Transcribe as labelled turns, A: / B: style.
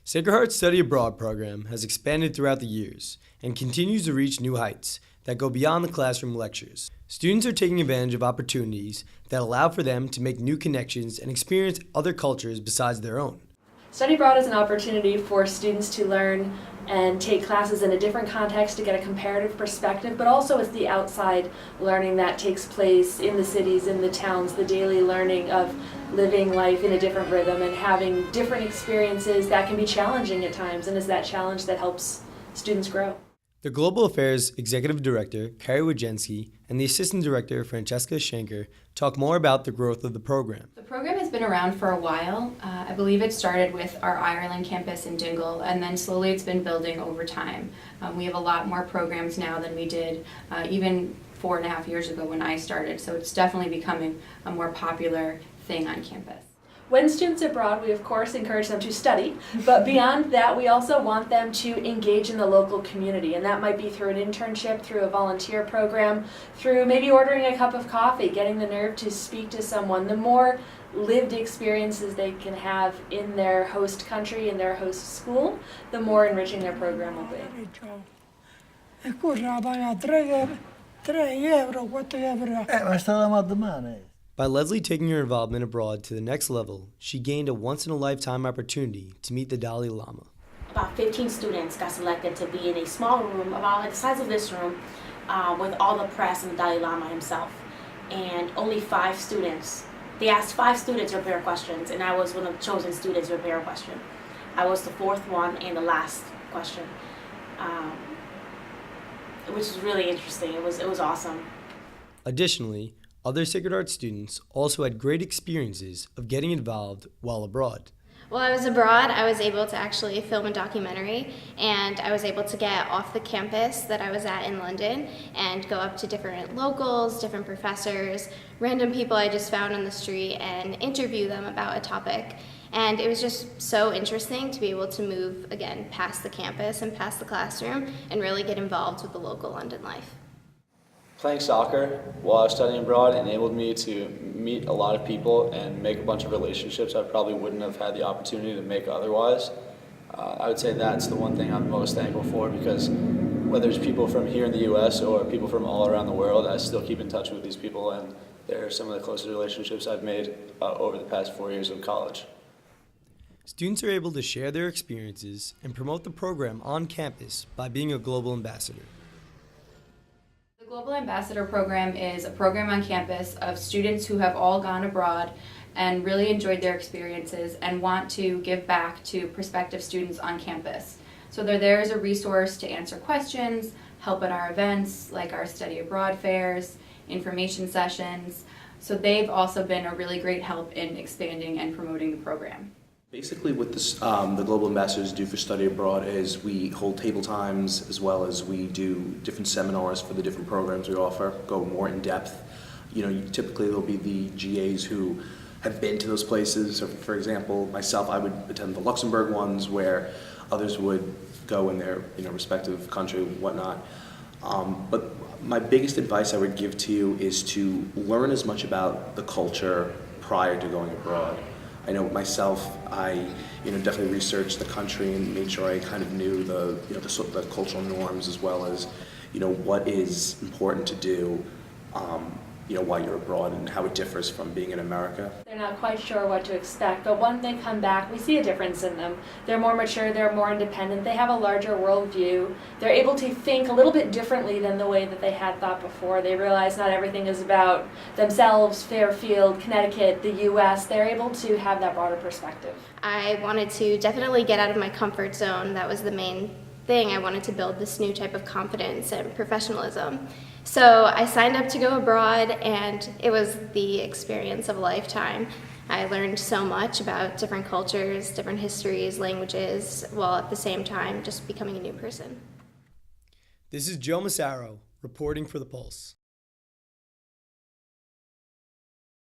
A: Sacred Heart's Study Abroad program has expanded throughout the years and continues to reach new heights that go beyond the classroom lectures. Students are taking advantage of opportunities that allow for them to make new connections and experience other cultures besides their own.
B: Study abroad is an opportunity for students to learn and take classes in a different context to get a comparative perspective, but also it's the outside learning that takes place in the cities, in the towns, the daily learning of living life in a different rhythm and having different experiences that can be challenging at times, and is that challenge that helps students grow.
A: The Global Affairs Executive Director, Carrie Wojcinski, and the Assistant Director, Francesca Schenker, talk more about the growth of the program.
C: The program has been around for a while. I believe it started with our Ireland campus in Dingle, and then slowly it's been building over time. We have a lot more programs now than we did even 4.5 years ago when I started, so it's definitely becoming a more popular thing on campus.
B: When students are abroad, we of course encourage them to study, but beyond that we also want them to engage in the local community, and that might be through an internship, through a volunteer program, through maybe ordering a cup of coffee, getting the nerve to speak to someone. The more lived experiences they can have in their host country, in their host school, the more enriching their program will be.
A: By Leslie taking her involvement abroad to the next level, she gained a once-in-a-lifetime opportunity to meet the Dalai Lama.
D: About 15 students got selected to be in a small room, about like the size of this room, with all the press and the Dalai Lama himself. And only 5 students, they asked 5 students to prepare questions, and I was one of the chosen students to prepare a question. I was the 4th one and the last question, which was really interesting. It was awesome.
A: Additionally, other Sacred Heart students also had great experiences of getting involved while abroad.
E: While I was abroad, I was able to actually film a documentary, and I was able to get off the campus that I was at in London and go up to different locals, different professors, random people I just found on the street, and interview them about a topic. And it was just so interesting to be able to move, again, past the campus and past the classroom and really get involved with the local London life.
F: Playing soccer while I was studying abroad enabled me to meet a lot of people and make a bunch of relationships I probably wouldn't have had the opportunity to make otherwise. I would say that's the one thing I'm most thankful for, because whether it's people from here in the U.S. or people from all around the world, I still keep in touch with these people, and they're some of the closest relationships I've made over the past 4 years of college.
A: Students are able to share their experiences and promote the program on campus by being a global ambassador.
C: The Global Ambassador Program is a program on campus of students who have all gone abroad and really enjoyed their experiences and want to give back to prospective students on campus. So they're there as a resource to answer questions, help at our events like our study abroad fairs, information sessions. So they've also been a really great help in expanding and promoting the program.
G: Basically what the Global Ambassadors do for Study Abroad is we hold table times, as well as we do different seminars for the different programs we offer, go more in depth. Typically there'll be the GAs who have been to those places. So for example, myself, I would attend the Luxembourg ones, where others would go in their respective country, whatnot. But my biggest advice I would give to you is to learn as much about the culture prior to going abroad. I know myself, I definitely researched the country and made sure I kind of knew the cultural norms, as well as what is important to do while you're abroad and how it differs from being in America.
B: They're not quite sure what to expect, but when they come back, we see a difference in them. They're more mature, they're more independent, they have a larger worldview. They're able to think a little bit differently than the way that they had thought before. They realize not everything is about themselves, Fairfield, Connecticut, the U.S. They're able to have that broader perspective.
E: I wanted to definitely get out of my comfort zone. That was the main thing. I wanted to build this new type of confidence and professionalism. So I signed up to go abroad, and it was the experience of a lifetime. I learned so much about different cultures, different histories, languages, while at the same time just becoming a new person.
A: This is Joe Massaro reporting for The Pulse.